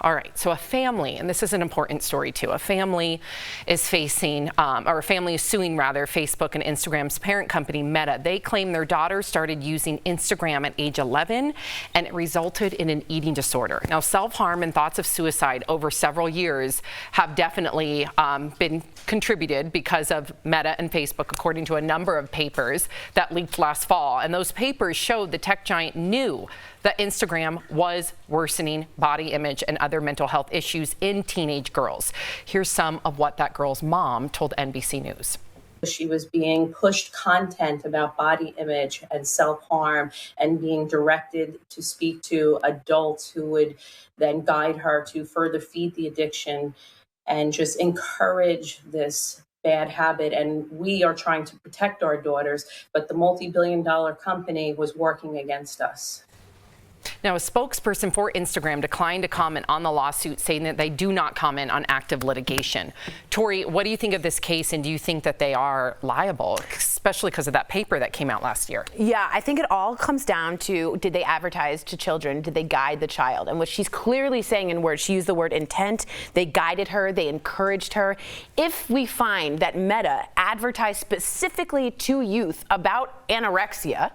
All right, so a family, and this is an important story too, a family is facing, or a family is suing rather, Facebook and Instagram's parent company, Meta. They claim their daughter started using Instagram at age 11, and it resulted in an eating disorder. Now, self-harm and thoughts of suicide over several years have definitely been contributed because of Meta and Facebook, according to a number of papers that leaked last fall. And those papers showed the tech giant knew that Instagram was worsening body image and other mental health issues in teenage girls. Here's some of what that girl's mom told NBC News. She was being pushed content about body image and self-harm and being directed to speak to adults who would then guide her to further feed the addiction and just encourage this bad habit. And we are trying to protect our daughters, but the multi-billion-dollar company was working against us. Now, a spokesperson for Instagram declined to comment on the lawsuit, saying that they do not comment on active litigation. Tori, what do you think of this case, and do you think that they are liable, especially because of that paper that came out last year? Yeah, I think it all comes down to, did they advertise to children? Did they guide the child? And what she's clearly saying in words, she used the word intent. They guided her. They encouraged her. If we find that Meta advertised specifically to youth about anorexia,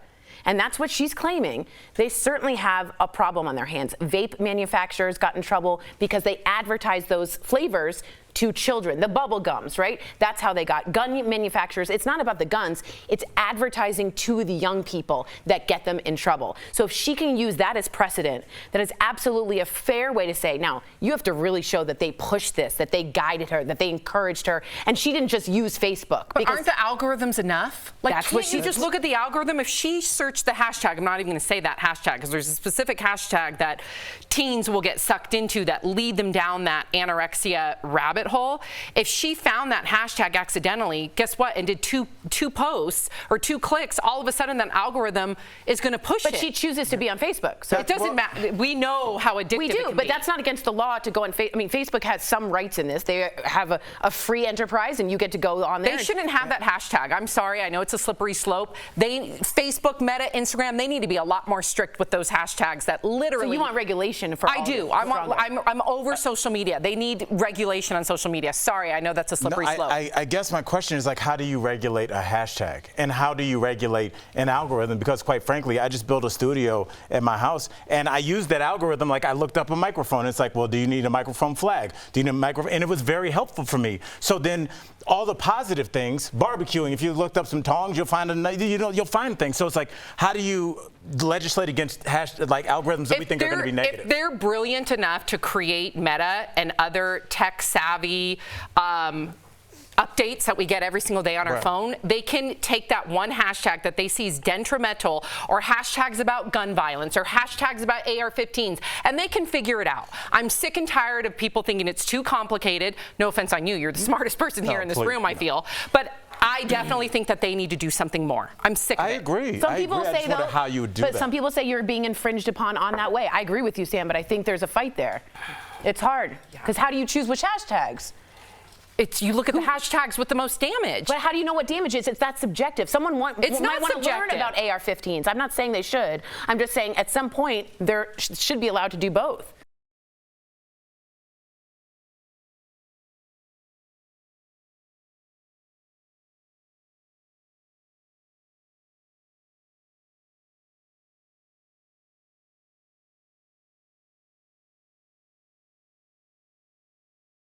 and that's what she's claiming, they certainly have a problem on their hands. Vape manufacturers got in trouble because they advertised those flavors to children, the bubble gums, right? That's how they got. Gun manufacturers, it's not about the guns, it's advertising to the young people that get them in trouble. So if she can use that as precedent, that is absolutely a fair way to say, now, you have to really show that they pushed this, that they guided her, that they encouraged her, and she didn't just use Facebook. But aren't the algorithms enough? Like, that's what she just look at the algorithm. If she searched the hashtag, I'm not even going to say that hashtag, because there's a specific hashtag that teens will get sucked into that lead them down that anorexia rabbit hole. If she found that hashtag accidentally, guess what, and did two posts or 2 clicks, all of a sudden that algorithm is going to push it. But she chooses to be on Facebook. So it doesn't matter. We know how addictive we it do, can but be. That's not against the law to go on Facebook. I mean, Facebook has some rights in this. They have a free enterprise, and you get to go on there. They shouldn't have that hashtag. I'm sorry. I know it's a slippery slope. Facebook, Meta, Instagram, they need to be a lot more strict with those hashtags that literally... So you want regulation for all I do. I'm over social media. They need regulation on social media. Sorry, I know that's a slippery slope. I guess my question is, like, how do you regulate a hashtag? And how do you regulate an algorithm? Because quite frankly, I just built a studio at my house, and I used that algorithm. Like, I looked up a microphone. It's like, well, do you need a microphone flag? Do you need a microphone? And it was very helpful for me. So then all the positive things, barbecuing, if you looked up some tongs, you'll find you'll find things. So it's like, how do you legislate against algorithms that we think are going to be negative? If they're brilliant enough to create Meta and other tech-savvy updates that we get every single day on our phone, they can take that one hashtag that they see is detrimental, or hashtags about gun violence, or hashtags about AR-15s, and they can figure it out. I'm sick and tired of people thinking it's too complicated. No offense on you, you're the smartest person here in this room, I feel. But I definitely think that they need to do something more. I'm sick of it. I agree. Some people say, though, how you would do that. Some people say you're being infringed upon on that way. I agree with you, Sam, but I think there's a fight there. It's hard, because how do you choose which hashtags? You look at the hashtags with the most damage. But how do you know what damage is? It's that subjective. Someone might want to learn about AR-15s. I'm not saying they should. I'm just saying at some point, they should be allowed to do both.